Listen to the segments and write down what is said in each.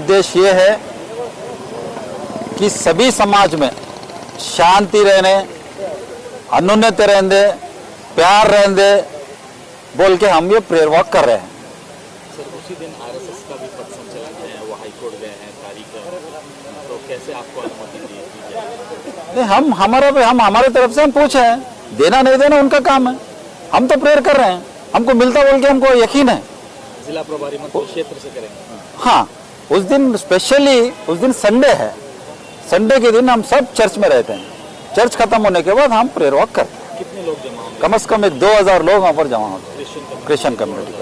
उद्देश्य ये है कि सभी समाज में शांति रहने, अनुन्नति रहने, प्यार रहने बोल के हम ये प्रेयर वॉक कर रहे हैं। सर उसी दिन आरएसएस का भी पथ संचलन है, वो हाईकोर्ट गए हैं तारीख, तो कैसे आपको अनुमति दी जाए? नहीं, हम हमारे तरफ से हम पूछे हैं, देना नहीं देना उनका काम है। हम तो प्रेयर कर रहे हैं, हमको मिलता बोल के हमको यकीन है। जिला प्रभारी मंत्री क्षेत्र से करेंगे? हाँ, उस दिन स्पेशली उस दिन संडे है, संडे के दिन हम सब चर्च में रहते हैं। चर्च खत्म होने के बाद हम प्रेयर वॉक करते हैं। कितने लोग जमा होंगे? कम से कम 2000 लोग वहाँ पर जमा होते हैं। Christian Christian community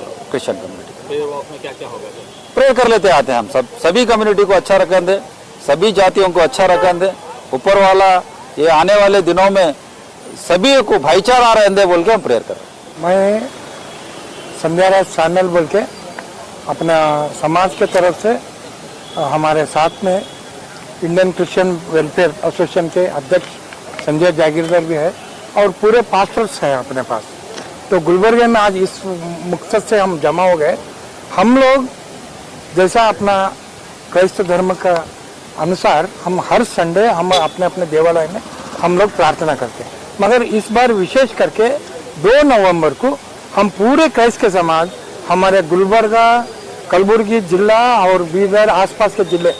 prayer walk में क्या क्या होगा? प्रे कर लेते आते हैं हम सब, सभी कम्युनिटी को अच्छा रखें दे, सभी जातियों को अच्छा रखें दे, ऊपर वाला ये आने वाले दिनों में सभी को भाईचारा रहने दे बोल के हम प्रेयर करें। मैं संध्याराज सानल बोल के अपना समाज के तरफ से हमारे साथ में इंडियन क्रिश्चियन वेलफेयर एसोसिएशन के अध्यक्ष संजय जागीरदार भी है और पूरे पास्टर्स हैं अपने पास। तो गुलबर्गे में आज इस मकसद से हम जमा हो गए। हम लोग जैसा अपना क्राइस्त धर्म का अनुसार हम हर संडे हम अपने अपने देवालय में हम लोग प्रार्थना करते हैं, मगर इस बार विशेष करके 2 नवंबर को हम पूरे क्राइस्त के समाज, हमारे गुलबर्गा, कलबुर्गी जिला और बीदर आसपास के जिले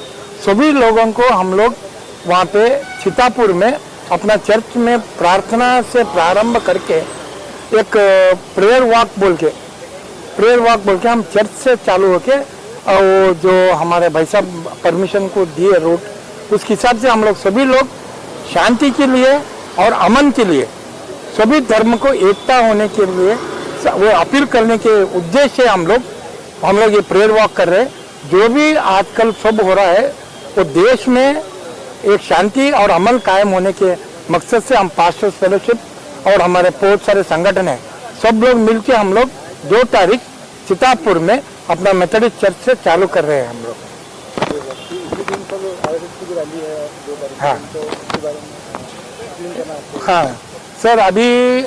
सभी लोगों को हम लोग वहाँ पे सीतापुर में अपना चर्च में प्रार्थना से प्रारंभ करके एक प्रेयर वॉक बोल के हम चर्च से चालू होके और जो हमारे भाई साहब परमिशन को दिए रूट, उस हिसाब से हम लोग सभी लोग शांति के लिए और अमन के लिए, सभी धर्म को एकता होने के लिए वो अपील करने के उद्देश्य से हम लोग ये प्रेयर वॉक कर रहे हैं। जो भी आजकल सब हो रहा है वो देश में एक शांति और अमन कायम होने के मकसद से हम पास्टर्स फेलोशिप और हमारे बहुत सारे संगठन हैं, सब लोग मिलके हम लोग 2 तारीख सीतापुर में अपना मेथोडिस्ट चर्च से चालू कर रहे हैं हम लोग। हाँ सर, अभी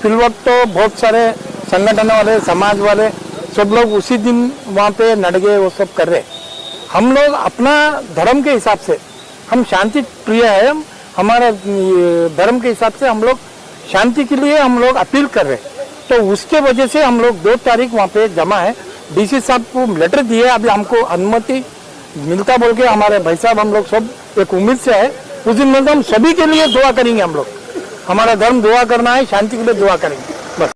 फिलहाल तो बहुत सारे संगठन वाले, समाज वाले सब लोग उसी दिन वहाँ पे नडगे वो सब कर रहे। हम लोग अपना धर्म के हिसाब से हम शांति प्रिय है, हमारा धर्म के हिसाब से हम लोग शांति के लिए हम लोग अपील कर रहे। तो उसके वजह से हम लोग 2 तारीख वहाँ पे जमा है। डीसी साहब को लेटर दिए, अभी हमको अनुमति मिलता बोल के हमारे भाई साहब हम लोग सब एक उम्मीद से है। उस दिन मिलता हम सभी के लिए दुआ करेंगे। हम लोग, हमारा धर्म दुआ करना है, शांति के लिए दुआ करेंगे।